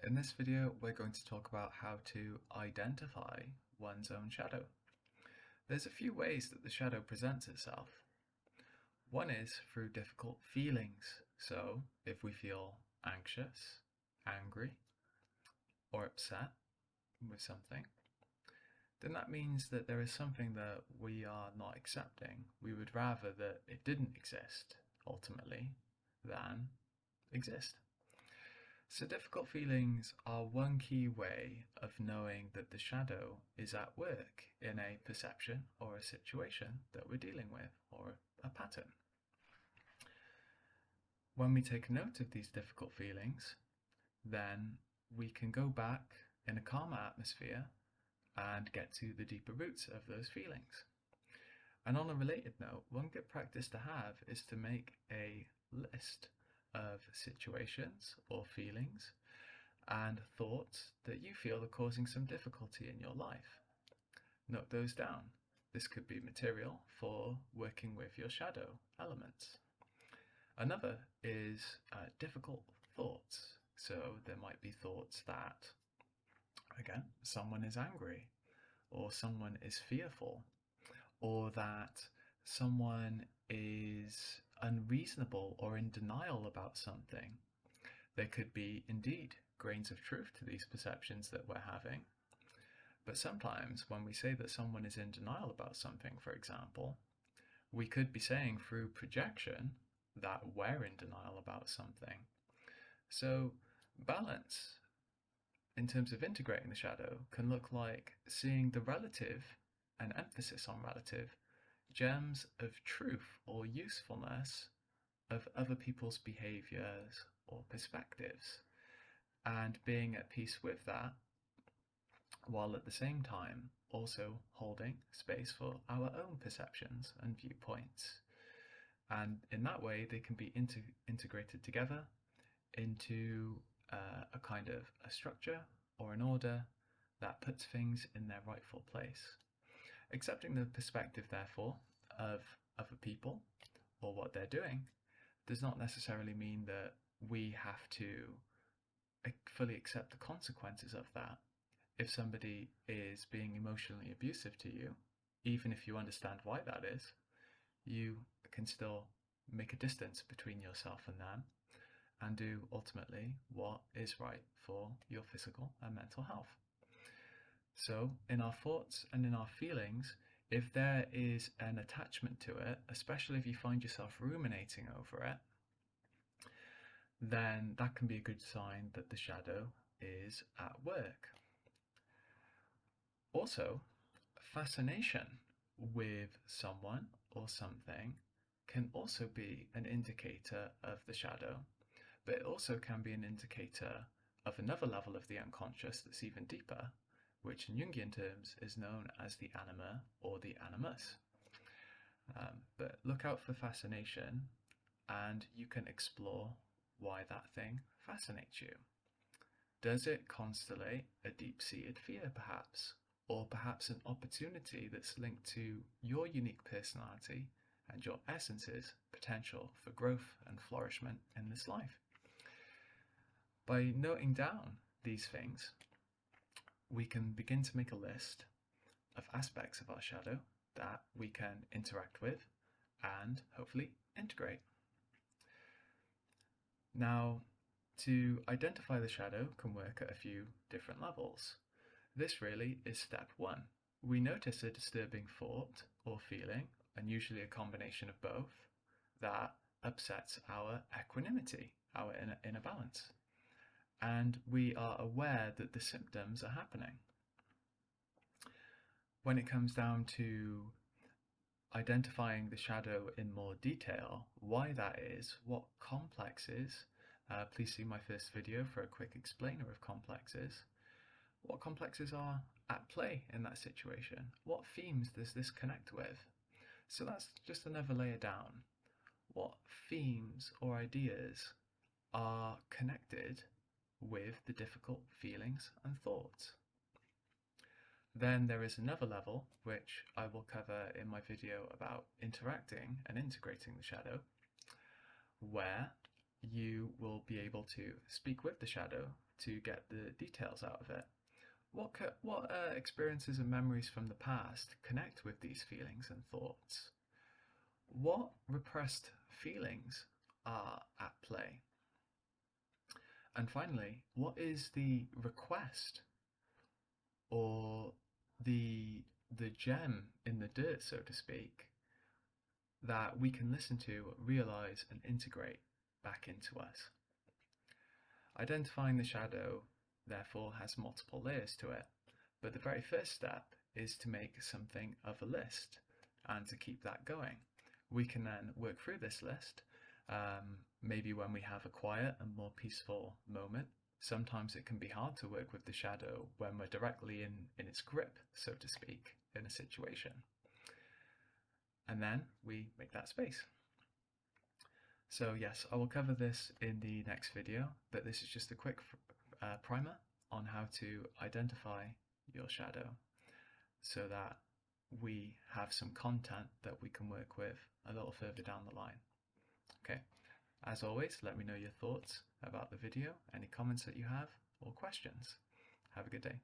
In this video, we're going to talk about how to identify one's own shadow. There's a few ways that the shadow presents itself. One is through difficult feelings. So if we feel anxious, angry, or upset with something, then that means that there is something that we are not accepting. We would rather that it didn't exist, ultimately, than exist. So difficult feelings are one key way of knowing that the shadow is at work in a perception or a situation that we're dealing with, or a pattern. When we take note of these difficult feelings, then we can go back in a calmer atmosphere and get to the deeper roots of those feelings. And on a related note, one good practice to have is to make a list of situations or feelings and thoughts that you feel are causing some difficulty in your life. Note those down. This could be material for working with your shadow elements. Another is difficult thoughts. So there might be thoughts that, again, someone is angry, or someone is fearful, or that someone is unreasonable or in denial about something. There could be indeed grains of truth to these perceptions that we're having. But sometimes when we say that someone is in denial about something, for example, we could be saying through projection that we're in denial about something. So balance in terms of integrating the shadow can look like seeing the relative, and emphasis on relative, gems of truth or usefulness of other people's behaviors or perspectives, and being at peace with that, while at the same time also holding space for our own perceptions and viewpoints. And in that way, they can be integrated together into a kind of a structure or an order that puts things in their rightful place. Accepting the perspective, therefore, of other people or what they're doing does not necessarily mean that we have to fully accept the consequences of that. If somebody is being emotionally abusive to you, even if you understand why that is, you can still make a distance between yourself and them and do ultimately what is right for your physical and mental health. So in our thoughts and in our feelings, if there is an attachment to it, especially if you find yourself ruminating over it, then that can be a good sign that the shadow is at work. Also, fascination with someone or something can also be an indicator of the shadow, but it also can be an indicator of another level of the unconscious that's even deeper, which in Jungian terms is known as the anima or the animus. But look out for fascination, and you can explore why that thing fascinates you. Does it constellate a deep-seated fear, perhaps? Or perhaps an opportunity that's linked to your unique personality and your essence's potential for growth and flourishment in this life? By noting down these things, we can begin to make a list of aspects of our shadow that we can interact with and hopefully integrate. Now, to identify the shadow can work at a few different levels. This really is step one. We notice a disturbing thought or feeling, and usually a combination of both, that upsets our equanimity, our inner balance. And we are aware that the symptoms are happening. When it comes down to identifying the shadow in more detail, why that is, what complexes, please see my first video for a quick explainer of complexes. What complexes are at play in that situation? What themes does this connect with? So that's just another layer down. What themes or ideas are connected with the difficult feelings and thoughts? Then there is another level, which I will cover in my video about interacting and integrating the shadow, where you will be able to speak with the shadow to get the details out of it. What experiences and memories from the past connect with these feelings and thoughts? What repressed feelings are at play? And finally, what is the request or the gem in the dirt, so to speak, that we can listen to, realize, and integrate back into us? Identifying the shadow, therefore, has multiple layers to it, but the very first step is to make something of a list and to keep that going. We can then work through this list, maybe when we have a quiet and more peaceful moment. Sometimes it can be hard to work with the shadow when we're directly in its grip, so to speak, in a situation. And then we make that space. So yes, I will cover this in the next video, but this is just a quick primer on how to identify your shadow so that we have some content that we can work with a little further down the line. Okay, as always, let me know your thoughts about the video, any comments that you have, or questions. Have a good day.